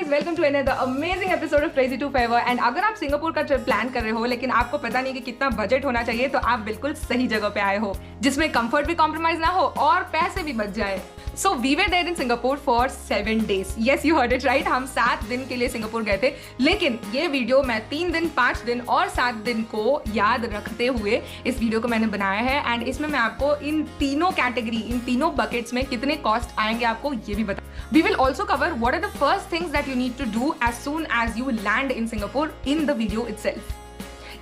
Guys, welcome to another amazing episode of crazy to favour. And अगर आप Singapore का trip plan कर रहे हो लेकिन आपको पता नहीं कि कितना बजट होना चाहिए, तो आप बिल्कुल सही जगह पे आए हो, जिसमें कंफर्ट भी कॉम्प्रोमाइज ना हो और पैसे भी बच जाए। So we were there in Singapore for 7 days. Yes, you heard it right. हम 7 दिन के लिए सिंगापुर गए थे, लेकिन ये वीडियो मैं 3 दिन, 5 दिन और 7 दिन को याद रखते हुए इस वीडियो को मैंने बनाया है। एंड इसमें मैं आपको इन तीनों कैटेगरी, इन तीनों बकेट्स में कितने कॉस्ट आएंगे आपको ये भी बता। We will also cover what are the first things that you need to do as soon as you land in Singapore in the video itself.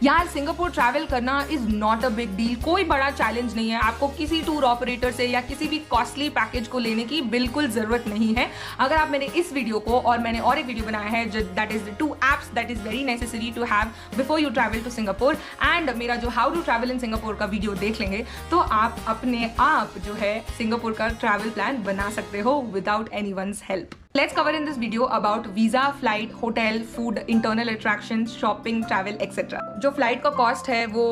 यार, सिंगापुर ट्रैवल करना is not a big deal, कोई बड़ा challenge नहीं है। आपको किसी tour operator से या किसी भी कॉस्टली पैकेज को लेने की बिल्कुल जरूरत नहीं है। अगर आप मेरे इस वीडियो को और मैंने और एक वीडियो बनाया है that is the 2 apps that is very necessary to have before you travel to Singapore, and मेरा जो how to travel in Singapore का वीडियो देख लेंगे तो आप अपने आप जो है सिंगापुर का ट्रैवल प्लान बना सकते हो without anyone's help. Let's cover in this video about visa, flight, hotel, food, internal attractions, shopping, travel, etc. जो फ्लाइट का कॉस्ट है वो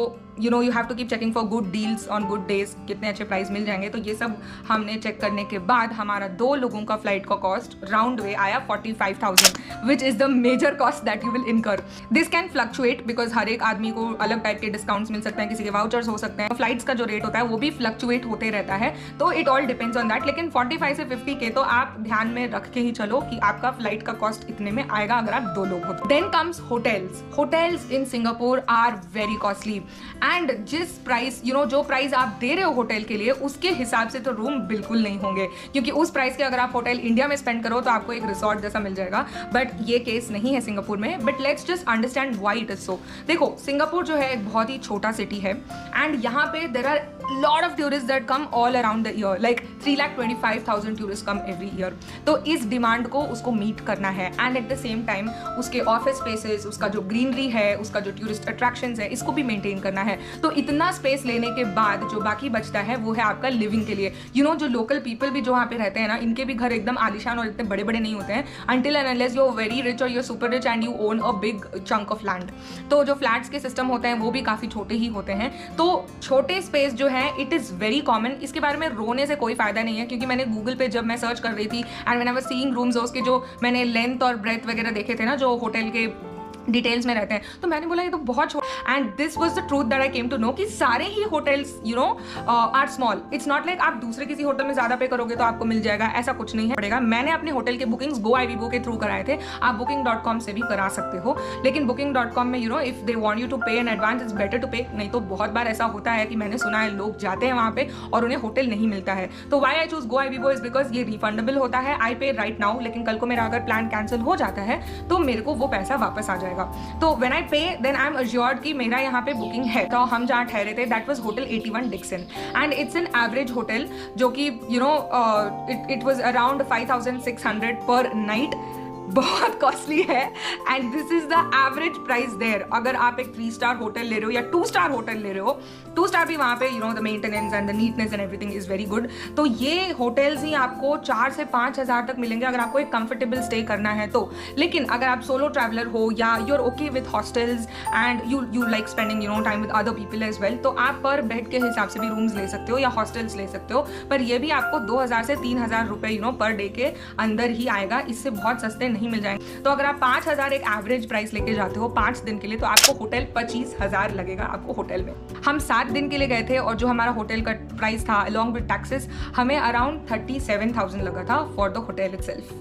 you have to keep checking for good deals on good days, कितने अच्छे price मिल जाएंगे। तो ये सब हमने चेक करने के बाद हमारा 2 लोगों का फ्लाइट का कॉस्ट राउंड वे आया 45,000, which is the major cost that you will incur. This can fluctuate because हर एक आदमी को अलग टाइप के डिस्काउंट्स मिल सकते हैं, किसी के वाउचर्स हो सकते हैं। फ्लाइट्स का जो रेट होता है वो भी फ्लक्चुएट होते रहता है, तो it all depends on that. लेकिन 45 से 50 के तो आप ध्यान में रख के ही चलो कि आपका फ्लाइट का कॉस्ट इतने में आएगा अगर आप 2 लोग हो तो। Then comes hotels. Hotels in Singapore are very costly, and जिस प्राइस जो प्राइस आप दे रहे हो होटल के लिए उसके हिसाब से तो रूम बिल्कुल नहीं होंगे, क्योंकि उस प्राइस के अगर आप होटल इंडिया में स्पेंड करो तो आपको एक रिसोर्ट जैसा मिल जाएगा। बट ये केस नहीं है सिंगापुर में। But let's just understand why it is so. देखो, सिंगापुर जो है एक बहुत ही छोटा सिटी है, एंड यहाँ पे there are lot of tourists that come all around the year, like 3,25,000 tourists come every year. तो इस डिमांड को उसको मीट करना है, and at the same time उसके ऑफिस स्पेसेस, उसका जो ग्रीनरी है, उसका जो टूरिस्ट अट्रैक्शंस है, इसको भी मेंटेन करना है। तो इतना स्पेस लेने के बाद जो बाकी बचता है वो है आपका लिविंग के लिए। जो लोकल पीपल भी जो वहाँ पे रहते हैं ना, इनके भी घर एकदम आलिशान और इतने बड़े बड़े नहीं होते हैं until and unless you're very rich or you're super rich and you own a big chunk of land. तो जो फ्लैट्स के सिस्टम होते हैं वो भी काफी छोटे ही होते हैं। तो छोटे स्पेस जो है इट इज वेरी कॉमन। इसके बारे में रोने से कोई फायदा नहीं है, क्योंकि मैंने गूगल पे जब मैं सर्च कर रही थी and when I was seeing rooms, उसके जो मैंने लेंथ और ब्रेथ वगैरह देखे थे ना जो होटल के डिटेल्स में रहते हैं, तो मैंने बोला ये तो बहुत छोटा। And this was the truth that I came to know कि सारे ही hotels are small. It's not like आप दूसरे किसी होटल में ज्यादा पे करोगे तो आपको मिल जाएगा, ऐसा कुछ नहीं है पड़ेगा। मैंने अपने होटल के बुकिंग्स GoIbibo के थ्रू कराए थे। आप booking.com से भी करा सकते हो, लेकिन booking.com में if they want you to pay in advance it's better to pay. नहीं तो बहुत बार ऐसा होता है कि मैंने सुना है लोग जाते हैं वहां पे और उन्हें होटल नहीं मिलता है। तो why I choose GoIbibo is because ये रिफंडेबल होता है। आई पे राइट नाउ, लेकिन कल को मेरा अगर प्लान कैंसिल हो जाता है तो मेरे को वो पैसा वापस आ जाएगा। तो when I pay then I'm assured कि मेरा यहाँ पे बुकिंग है। तो हम जहाँ ठहरे थे that was hotel 81 Dixon, and it's an average hotel जो कि it was around 5,600 per night। बहुत कॉस्टली है, and this is the average price there. अगर आप एक 3 स्टार होटल ले रहे हो या 2 स्टार होटल ले रहे हो, 2 स्टार भी वहाँ पे the maintenance and the neatness and everything is very good. तो ये होटल्स ही आपको 4 से 5,000 तक मिलेंगे अगर आपको एक कंफर्टेबल स्टे करना है तो। लेकिन अगर आप सोलो ट्रैवलर हो या you are okay with hostels and you like spending time with other people as well, तो आप पर बेड के हिसाब से भी रूम्स ले सकते हो या हॉस्टल्स ले सकते हो। पर ये भी आपको 2,000 से 3,000 रुपए पर डे के अंदर ही आएगा, इससे बहुत सस्ते नहीं मिल जाएंगे। तो अगर आप 5,000 एक एवरेज प्राइस लेके जाते हो 5 दिन के लिए, तो आपको होटल 25,000 लगेगा आपको होटल में। हम 7 दिन के लिए गए थे और जो हमारा होटल का प्राइस था अलॉन्ग विद टैक्सेस हमें अराउंड 37,000 लगा था फॉर द होटल इटसेल्फ।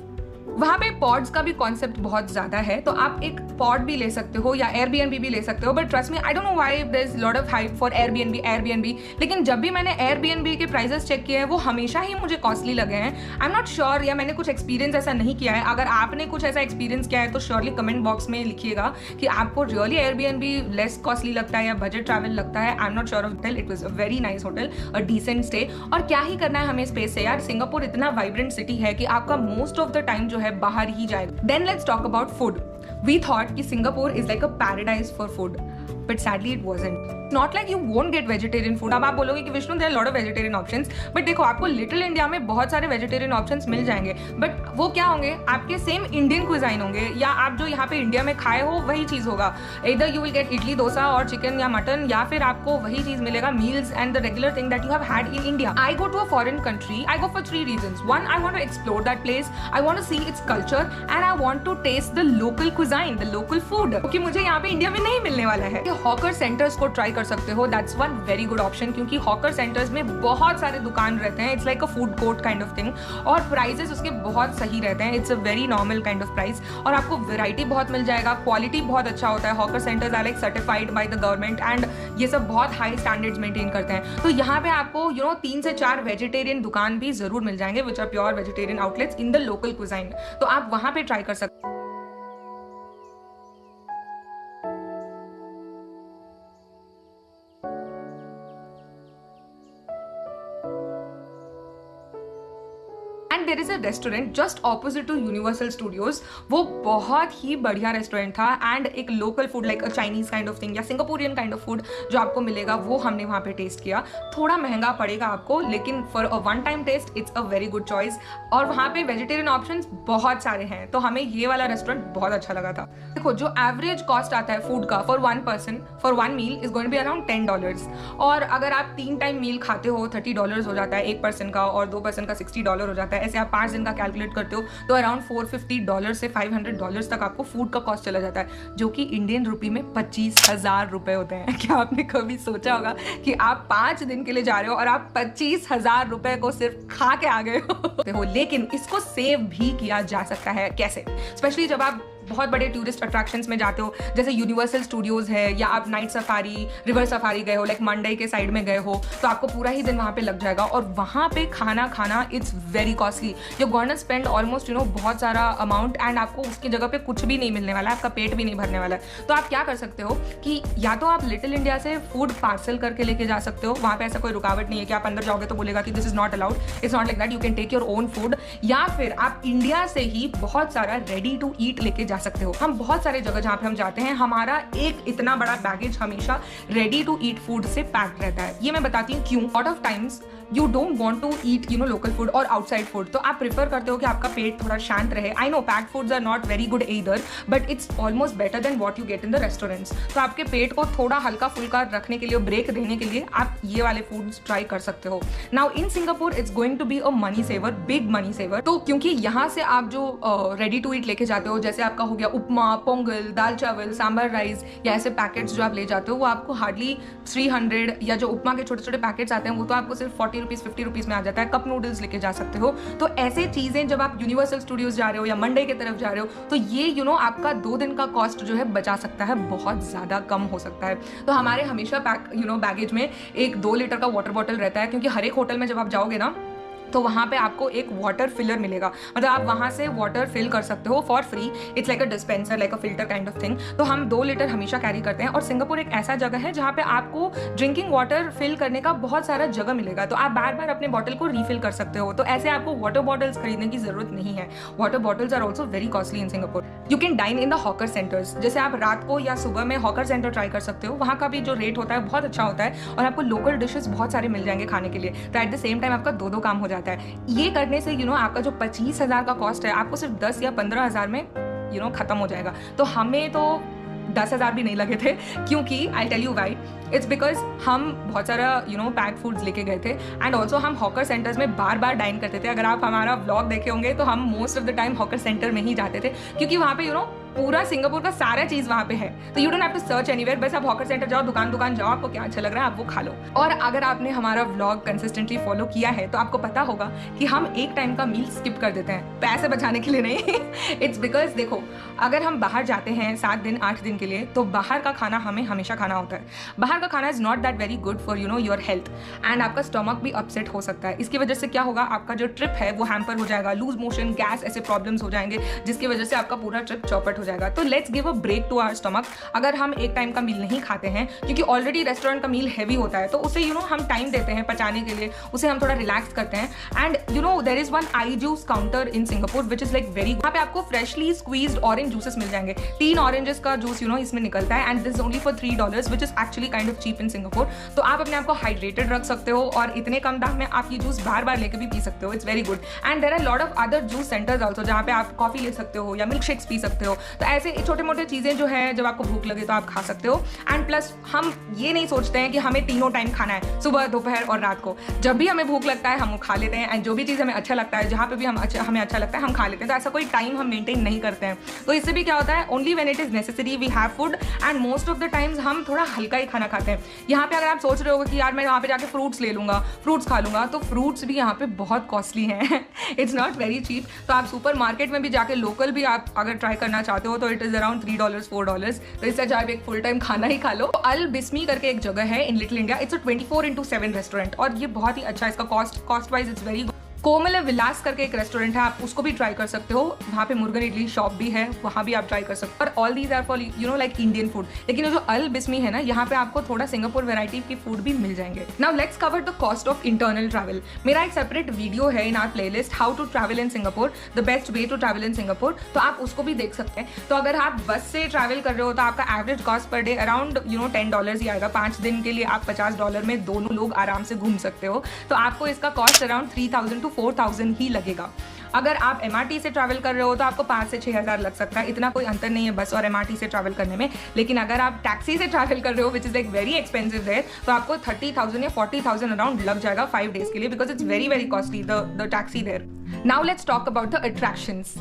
वहाँ पे पॉड्स का भी कॉन्सेप्ट बहुत ज्यादा है, तो आप एक पॉड भी ले सकते हो या एयरबीएनबी भी ले सकते हो। But trust me, I don't know why there is lot of hype for Airbnb. लेकिन जब भी मैंने एयरबीएनबी के प्राइसेस चेक किए हैं वो हमेशा ही मुझे कॉस्टली लगे हैं। आई एम नॉट श्योर, या मैंने कुछ एक्सपीरियंस ऐसा नहीं किया है। अगर आपने कुछ ऐसा एक्सपीरियंस किया है तो श्योरली कमेंट बॉक्स में लिखिएगा कि आपको रियली एयरबीएनबी लेस कॉस्टली लगता है या बजट ट्रैवल लगता है। I am not sure of hotel. It was a very nice hotel, a decent stay. और क्या ही करना है हमें स्पेस से यार, सिंगापुर इतना वाइब्रेंट सिटी है कि आपका मोस्ट ऑफ द टाइम जो है बाहर ही जाएगा। Then let's talk about food. We thought कि Singapore is like a paradise for food, but sadly it wasn't. Not like you won't get vegetarian food. अब आप बोलोगे कि Vishnu there are lot of vegetarian options, but देखो आपको little India में बहुत सारे वेजिटेरियन ऑप्शंस मिल जाएंगे, बट वो क्या होंगे, आपके सेम इंडियन क्विजाइन होंगे, या आप जो यहाँ पे इंडिया में खाए हो वही चीज होगा। इधर you will get idli dosa और चिकन या मटन, या फिर आपको वही चीज मिलेगा meals and the regular thing that you have had in India. I go to a foreign country, I go for 3 reasons. One, I want to explore that place, I want to see its culture, and I want to taste the local cuisine, the local food, क्योंकि मुझे यहाँ पे India में नहीं मिलने वाला है। Hawker centres को ट्राई कर सकते हो, that's one very good option, क्योंकि हॉकर सेंटर्स में बहुत सारे दुकान रहते हैं, it's like a food court kind of thing, और प्राइसेस उसके बहुत सही रहते हैं, it's a very normal kind of price, और आपको वैरायटी बहुत मिल जाएगा, क्वालिटी बहुत अच्छा होता है। Hawker centres are like certified by the government and ये सब बहुत हाई स्टैंडर्ड्स मेंटेन करते हैं। तो यहाँ पे आपको 3 से 4 वेजिटेरियन दुकान भी जरूर मिल जाएंगे, which are pure vegetarian outlets in the local cuisine, तो आप वहां पे ट्राई कर सकते हैं। And there is a restaurant just opposite to Universal Studios, वो बहुत ही बढ़िया रेस्टोरेंट था, एंड एक local food like a Chinese kind of thing या सिंगापुरियन काइंड ऑफ फूड जो आपको मिलेगा वो हमने वहाँ पे टेस्ट किया। थोड़ा महंगा पड़ेगा आपको, लेकिन for a one time taste it's a very good choice, और वहाँ पे वेजिटेरियन ऑप्शंस बहुत सारे हैं, तो हमें ये वाला रेस्टोरेंट बहुत अच्छा लगा था। देखो जो एवरेज कॉस्ट आता है फूड का for 1 person for 1 meal is going to be around $10, और अगर आप 3 टाइम मील खाते हो $30 हो जाता है 1 पर्सन का, और 2 पर्सन का $60 हो जाता है। ऐसे आप 5 दिन का कैलकुलेट करते हो तो अराउंड $450 से $500 तक आपको फूड का कॉस्ट चला जाता है, जो कि इंडियन रुपी में 25,000 रुपए होते हैं। क्या आपने कभी सोचा होगा कि आप 5 दिन के लिए जा रहे हो और आप 25,000 रुपए को सिर्फ खा के आ गए हो? लेकिन इसको सेव भी किया जा सकता है। कैसे? स्पेशली जब आप बहुत बड़े टूरिस्ट अट्रैक्शंस में जाते हो, जैसे यूनिवर्सल स्टूडियोज है, या आप नाइट सफारी, रिवर सफारी गए हो, लाइक मंडई के साइड में गए हो, तो आपको पूरा ही दिन वहाँ पे लग जाएगा, और वहाँ पे खाना it's very costly. You gonna spend almost बहुत सारा अमाउंट, एंड आपको उसकी जगह पे कुछ भी नहीं मिलने वाला है, आपका पेट भी नहीं भरने वाला है। तो आप क्या कर सकते हो कि या तो आप लिटिल इंडिया से फूड पार्सल करके लेके जा सकते हो, वहाँ पे ऐसा कोई रुकावट नहीं है कि आप अंदर जाओगे तो बोलेगा कि this is not allowed, it's not like that, you can take your own food, या फिर आप इंडिया से ही बहुत सारा रेडी टू ईट लेके जा सकते हो। हम बहुत सारे जगह जहाँ पे हम जाते हैं, हमारा एक इतना बड़ा बैगेज हमेशा रेडी टू ईट फूड से पैक्ड रहता है। ये मैं बताती हूँ क्यों। Lot of times you don't want to eat local food और आउटसाइड फूड, तो आप प्रेफर करते हो कि आपका पेट थोड़ा शांत रहे। I know packed foods are not very good either, but it's almost better than what you get in the restaurants. तो आपके पेट को थोड़ा हल्का फुल्का रखने के लिए, ब्रेक देने के लिए आप ये वाले फूड्स ट्राई कर सकते हो। Now in Singapore it's going to be a money saver, big money saver. तो क्योंकि यहाँ से आप जो रेडी टू ईट लेके जाते हो, जैसे आपका हो गया उपमा, पोंगल, दाल चावल, सांभर राइस, या ऐसे पैकेट्स जो आप ले जाते हो, वो आपको हार्डली 300, या जो उपमा के छोटे छोटे पैकेट्स आते हैं वो तो आपको सिर्फ 40 रुपीज 50 रुपीज में आ जाता है। कप नूडल्स लेके जा सकते हो। तो ऐसे चीजें जब आप यूनिवर्सल स्टूडियोज जा रहे हो या मंडई की तरफ जा रहे हो, तो ये आपका 2 दिन का कॉस्ट जो है बचा सकता है, बहुत ज्यादा कम हो सकता है। तो हमारे हमेशा बैगेज में एक 2 लीटर का वाटर बॉटल रहता है, क्योंकि हर एक होटल में जब आप जाओगे ना, तो वहाँ पे आपको एक वाटर फिलर मिलेगा, मतलब आप वहाँ से वाटर फिल कर सकते हो for free. It's like a dispenser, like a filter kind of thing. तो हम 2 लीटर हमेशा कैरी करते हैं, और सिंगापुर एक ऐसा जगह है जहाँ पे आपको ड्रिंकिंग वाटर फिल करने का बहुत सारा जगह मिलेगा, तो आप बार बार अपने बॉटल को रीफिल कर सकते हो। तो ऐसे आपको वाटर बॉटल्स खरीदने की जरूरत नहीं है। Water bottles are also very costly in Singapore. You can dine in the hawker centres, जैसे आप रात को या सुबह में हॉकर सेंटर ट्राई कर सकते हो। वहाँ का भी जो रेट होता है बहुत अच्छा होता है, और आपको लोकल डिशेस बहुत सारे मिल जाएंगे खाने के लिए। तो एट द सेम टाइम आपका 2 काम हो जाता है। ये करने से आपका जो 25,000 का कॉस्ट है, आपको सिर्फ 10 या 15,000 में खत्म हो जाएगा। तो हमें तो 10,000 भी नहीं लगे थे, क्योंकि I tell you why, it's because हम बहुत सारा पैक फूड्स लेके गए थे, एंड ऑल्सो हम हॉकर सेंटर्स में बार बार डाइन करते थे। अगर आप हमारा व्लॉग देखे होंगे तो हम most of the time hawker centre में ही जाते थे, क्योंकि वहाँ पे पूरा सिंगापुर का सारा चीज वहाँ पे है, तो you don't have to search anywhere. बस आप हॉकर सेंटर जाओ, दुकान जाओ, आपको क्या अच्छा लग रहा है आप वो खा लो। और अगर आपने हमारा व्लॉग कंसिस्टेंटली फॉलो किया है तो आपको पता होगा कि हम एक टाइम का मील स्किप कर देते हैं, पैसे बचाने के लिए नहीं। इट्स बिकॉज देखो, अगर हम बाहर जाते हैं 7 दिन 8 दिन के लिए, तो बाहर का खाना हमें हमेशा खाना होता है। बाहर का खाना is not that very good for your health, and आपका स्टमक भी अपसेट हो सकता है। इसकी वजह से क्या होगा, आपका जो ट्रिप है वो हैम्पर हो जाएगा, लूज मोशन, गैस, ऐसे प्रॉब्लम्स हो जाएंगे, जिसकी वजह से आपका पूरा ट्रिप चौपट हो जाएगा। तो let's give a break to our stomach. अगर हम एक टाइम का मील नहीं खाते हैं, क्योंकि ऑलरेडी रेस्टोरेंट का मील हैवी होता है, तो उसे हम टाइम देते हैं पचाने के लिए, उसे हम थोड़ा रिलैक्स करते हैं। And there is one iJooz counter in Singapore which is like very, वहाँ पे आपको फ्रेशली स्क्वीज्ड ऑरेंज जूसेस मिल जाएंगे। 3 ऑरेंजेस का जूस इसमें निकलता है and this is only for $3 which is actually kind of cheap in Singapore. तो आप अपने आप को हाइड्रेटेड रख सकते हो और इतने कम दाम में आप ये जूस बार बार लेके भी पी सकते हो। It's very good. And there are lot of other juice centres also जहाँ पे आप कॉफी ले सकते हो या मिल्क शेक्स पी सकते हो। तो ऐसे छोटे मोटे चीजें जो है जब आपको भूख लगे तो आप खा सकते हो। एंड प्लस हम ये नहीं सोचते हैं कि हमें तीनों टाइम खाना है, सुबह, दोपहर और रात को। जब भी हमें भूख लगता है हम खा लेते हैं एंड जो भी चीज़ हमें अच्छा लगता है, जहाँ पे भी हमें अच्छा लगता है हम खा लेते हैं। तो ऐसा कोई टाइम हम मेंटेन नहीं करते हैं। तो इससे भी क्या होता है, only when it is necessary we have food and most of the times हम थोड़ा हल्का ही खाना खाते हैं। यहाँ पे अगर आप सोच रहे हो कि यार मैं यहाँ पे जाके फ्रूट्स ले लूंगा, फ्रूट्स खा लूंगा, तो फ्रूट्स भी यहाँ पे बहुत कॉस्टली हैं। It's not very cheap. तो आप सुपर मार्केट में भी जाके लोकल भी आप अगर ट्राई करना चाहते हो तो इट इज अराउंड $3 $4। तो इससे अच्छा आप एक फुल टाइम खाना ही खा लो। अल बिस्मी करके एक जगह है in little India. It's a 24x7 restaurant और ये बहुत ही अच्छा है। इसका cost wise it's very good. Komala Vilas करके एक रेस्टोरेंट है, आप उसको भी ट्राई कर सकते हो। वहाँ पे मुर्गन इडली शॉप भी है, वहाँ भी आप ट्राई कर सकते हो। और all these are for like Indian food. लेकिन जो अल बिस्मी है ना, यहाँ पे आपको थोड़ा सिंगापुर वैरायटी की फूड भी मिल जाएंगे। Now let's cover the cost of internal travel. मेरा एक सेपरेट वीडियो है in our playlist, how to travel in Singapore, the best way to travel in Singapore. तो आप उसको भी देख सकते हैं। तो अगर आप बस से ट्रैवल कर रहे हो तो आपका average cost per day around $10 ही आएगा। 5 दिन के लिए आप $50 में दोनों लोग आराम से घूम सकते हो। तो आपको इसका कॉस्ट अराउंड 3,000 to 4,000 ही लगेगा। अगर आप MRT से ट्रैवल कर रहे हो तो आपको 5 से 6,000 लग सकता है। इतना कोई अंतर नहीं है बस और MRT से ट्रैवल करने में। लेकिन अगर आप टैक्सी से ट्रैवल कर रहे हो which is like very expensive there, तो आपको 30,000 या 40,000 अराउंड लग जाएगा 5 डेज के लिए, because it's very very costly the taxi there. Now let's talk about the attractions.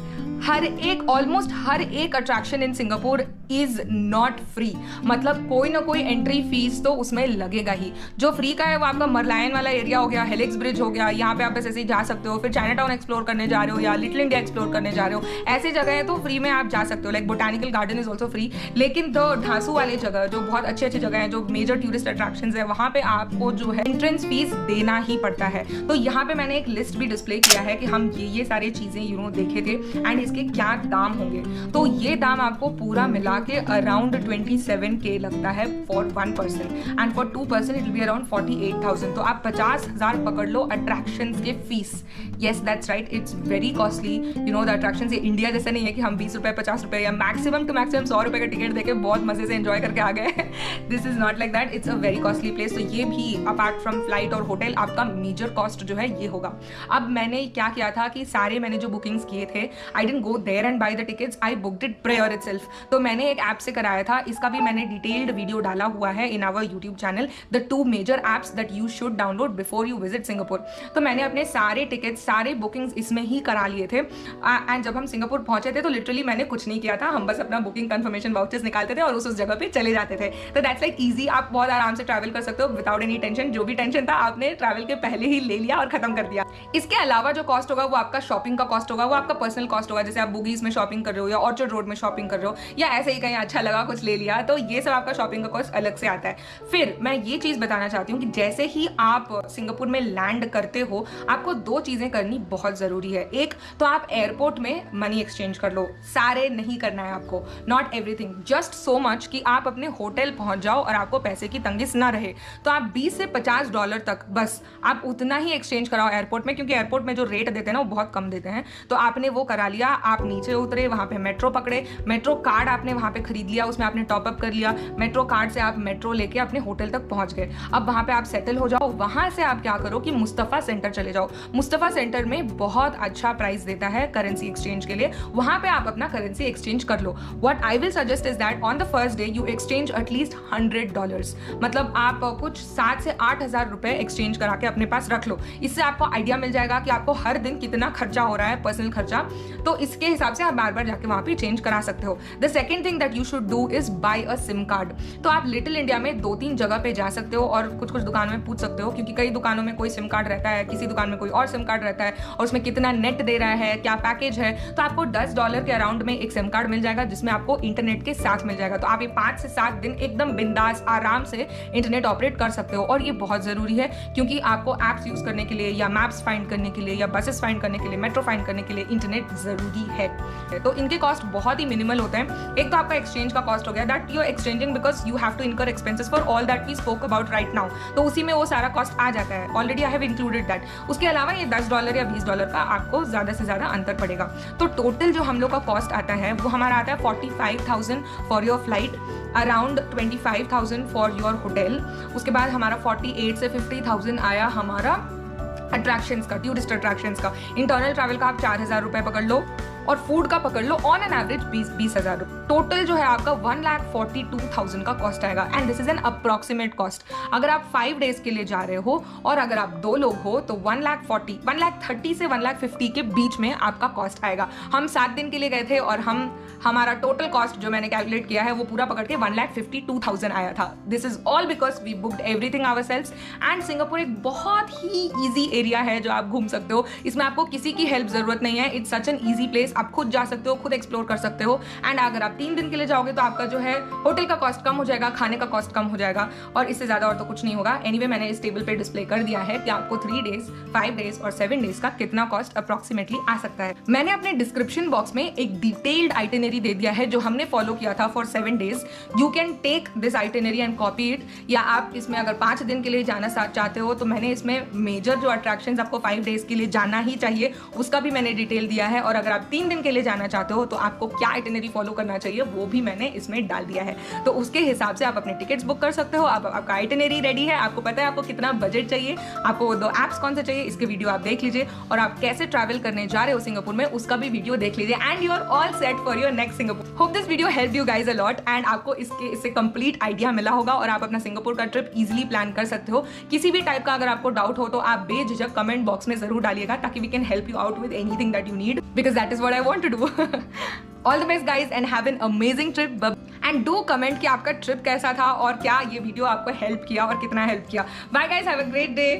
Almost हर एक attraction in Singapore is not free. मतलब कोई ना कोई एंट्री फीस तो उसमें लगेगा ही। जो फ्री का है वो आपका मरलायन वाला एरिया हो गया, हेलिक्स ब्रिज हो गया, यहाँ पे आप बस ऐसे ही जा सकते हो। फिर चाइना टाउन एक्सप्लोर करने जा रहे हो या लिटिल इंडिया एक्सप्लोर करने जा रहे हो, ऐसी जगह है तो फ्री में आप जा सकते हो। Like botanical garden is also free. लेकिन द ढांसू वाली जगह जो बहुत अच्छी अच्छी जगह है, जो मेजर टूरिस्ट अट्रैक्शन है, वहाँ पे आपको जो है एंट्रेंस फीस देना ही पड़ता है। तो यहाँ पे मैंने एक लिस्ट भी डिस्प्ले किया है कि हम ये सारी चीजें देखे थे एंड इसके क्या दाम होंगे। तो ये दाम आपको पूरा मिला के अराउंड 27K लगता है for 1 person and for 2 person it will be around 48,000। तो आप 50,000 पकड़ लो अट्रैक्शंस के fees. Yes that's right, it's very costly. The attractions. ये इंडिया जैसा नहीं है कि हम 20 रुपए 50 रुपए या मैक्सिमम टू मैक्सिमम 100 रुपए का टिकट देके बहुत मजे से एंजॉय करके आ गए। This is not like that. It's a very costly place. तो ये भी अपार्ट फ्रॉम फ्लाइट और होटल आपका मेजर कॉस्ट जो है ये होगा। अब मैंने क्या किया था कि सारे मैंने जो बुकिंग्स किए थे, I didn't go there and buy the tickets, I booked it prior itself. तो मैंने एक ऐप से कराया था। इसका भी मैंने डिटेल्ड वीडियो डाला हुआ है in our YouTube channel, the 2 major apps that you should download before you visit Singapore. तो मैंने अपने सारे टिकट्स, सारे बुकिंग्स इसमें ही करा लिए थे। एंड जब हम सिंगापुर पहुंचे थे तो लिटरली मैंने कुछ नहीं किया था। हम बस अपना बुकिंग कंफर्मेशन वाउचर्स निकालते थे और उस जगह पे चले जाते थे। तो दैट्स लाइक ईजी। आप बहुत आराम से ट्रैवल कर सकते हो विदाउट एनी टेंशन। जो भी टेंशन था आपने ट्रैवल के पहले ही ले लिया और खत्म कर दिया। इसके अलावा जो कॉस्ट होगा वो आपका शॉपिंग का कॉस्ट होगा, वो आपका पर्सनल कॉस्ट होगा। जैसे आप बुगीज में शॉपिंग कर रहे हो या ऑर्चर्ड रोड में शॉपिंग कर रहे हो या ऐसे ही कहीं अच्छा लगा कुछ ले लिया, तो ये सब आपका शॉपिंग का कॉस्ट अलग से आता है। फिर मैं ये चीज बताना चाहती हूँ कि जैसे ही आप सिंगापुर में लैंड करते हो आपको 2 चीजें करनी बहुत जरूरी है। एक तो आप एयरपोर्ट में मनी एक्सचेंज कर लो। सारे नहीं करना है आपको, not everything, just so much कि आप अपने होटल पहुंच जाओ और आपको पैसे की तंगिस ना रहे। तो आप $20 से $50 तक बस आप उतना ही एक्सचेंज कराओ एयरपोर्ट में, क्योंकि एयरपोर्ट में जो रेट देते हैं ना वो बहुत कम देते हैं। तो आपने वो करा लिया, आप नीचे उतरे, वहां पे मेट्रो पकड़े, मेट्रो कार्ड आपने वहां पे खरीद लिया, उसमें आपने टॉपअप कर लिया, मेट्रो कार्ड से आप मेट्रो लेके अपने होटल तक पहुंच गए। अब वहां पे आप सेटल हो जाओ। वहां से आप क्या करो कि मुस्तफा सेंटर चले जाओ। मुस्तफा सेंटर में बहुत अच्छा प्राइस देता है करेंसी एक्सचेंज के लिए। वहां पे आप अपना करेंसी एक्सचेंज कर लो। What I will suggest is that on the first day you exchange at least $100। मतलब आप कुछ 7 से 8,000 रुपए एक्सचेंज करा के अपने पास रख लो। इससे आपको आइडिया मिल जाएगा कि आपको हर दिन कितना खर्चा हो रहा है, पर्सनल खर्चा। तो इसके हिसाब से आप बार बार जाके वहां पे चेंज करा सकते हो। The second thing that you should do is by a SIM card. तो आप लिटिल इंडिया में 2-3 जगह पे जा सकते हो और कुछ दुकानों में पूछ सकते हो, क्योंकि कई दुकानों में कोई सिम कार्ड रहता है, किसी दुकान में कोई और सिम कार्ड रहता है और उसमें कितना नेट दे रहा है, क्या पैकेज है। तो आपको $10 के अराउंड में एक सिम कार्ड मिल जाएगा जिसमें आपको इंटरनेट के साथ मिल जाएगा। तो आप ये 5 से 7 दिन एकदम बिंदास आराम से इंटरनेट ऑपरेट कर सकते हो। और ये बहुत जरूरी है क्योंकि आपको एप्स यूज करने के लिए या मैप्स फाइंड करने के लिए या बसेस बसेस फाइंड करने के लिए, मेट्रो फाइंड करने के लिए इंटरनेट जरूरी है। तो इनके कॉस्ट बहुत ही मिनिमल होते हैं। एक तो आपका एक्सचेंज का कॉस्ट हो गया, that you are exchanging because you have to incur expenses for all that we spoke about right now, तो उसी में वो सारा कॉस्ट आ जाता है। Already I have included that. उसके अलावा ये $10 या $20 का आपको ज़्यादा से ज़्यादा अंतर पड़ेगा। तो टोटल जो हम लोग का कॉस्ट आता है वो हमारा आता है 45,000 for your flight, around 25,000 for your hotel. उसके बाद हमारा 48 से 50,000 आया हमारा अट्रैक्शंस का, टूरिस्ट अट्रैक्शंस का। इंटरनल ट्रैवल का आप 4,000 रुपये पकड़ लो और फूड का पकड़ लो, ऑन एन एवरेज 20,000 रुपये। टोटल जो है आपका 1,42,000 का कॉस्ट आएगा and this is an approximate cost. अगर आप 5 डेज के लिए जा रहे हो और अगर आप 2 लोग हो तो 1,30,000 से 1,50,000 के बीच में आपका कॉस्ट आएगा। हम 7 दिन के लिए गए थे और हमारा टोटल कॉस्ट जो मैंने कैलकुलेट किया है वो पूरा पकड़ के 1,52,000 आया था। This is all because we booked everything ourselves and Singapore एक बहुत ही ईजी एरिया है जो आप घूम सकते हो। इसमें आपको किसी की हेल्प जरूरत नहीं है। It's such an easy place, आप खुद जा सकते हो, खुद एक्सप्लोर कर सकते हो। एंड अगर आप 3 दिन के लिए जाओगे तो आपका जो है होटल का कॉस्ट कम हो जाएगा, खाने का कॉस्ट कम हो जाएगा और इससे ज्यादा और तो कुछ नहीं होगा। एनीवे मैंने इस टेबल पे डिस्प्ले कर दिया है कि आपको 3 डेज, 5 डेज और 7 डेज का कितना कॉस्ट अप्रोक्सीमेटली आ सकता है। मैंने अपने डिस्क्रिप्शन बॉक्स में एक डिटेल्ड आइटिनरी दे दिया है जो हमने फॉलो किया था for 7 days. You can take this itinerary and copy it, या आप इसमें अगर 5 दिन के लिए जाना चाहते हो तो मैंने इसमें मेजर जो अट्रैक्शंस आपको 5 डेज के लिए जाना ही चाहिए उसका भी मैंने डिटेल दिया है, और अगर आप 3 दिन के लिए जाना चाहते हो तो आपको क्या आइटिनरी फॉलो करना चाहिए वो भी मैंने इसमें डाल दिया है। तो उसके हिसाब से आप अपने टिकट्स बुक कर सकते हो। आपका आइटिनरी रेडी है, आपको पता है आपको कितना बजट चाहिए, आपको 2 एप्स कौन से चाहिए, इसके वीडियो आप देख लीजिए, और आप कैसे ट्रैवल करने जा रहे हो सिंगापुर में उसका भी वीडियो देख लीजिए and you are all set for your next Singapore. Hope this video help you guys a lot and आपको इससे कंप्लीट आइडिया मिला होगा और आप अपना सिंगापुर का ट्रिप इजीली प्लान कर सकते हो। किसी भी टाइप का अगर आपको डाउट हो तो आप बेझिझक कमेंट बॉक्स में जरूर डालिएगा ताकि we can help you out with anything that you need, because that is what I want to do. All the best guys and have an amazing trip and do comment कि आपका trip कैसा था और क्या ये video आपको help किया और कितना हेल्प किया। Bye guys, have a great day.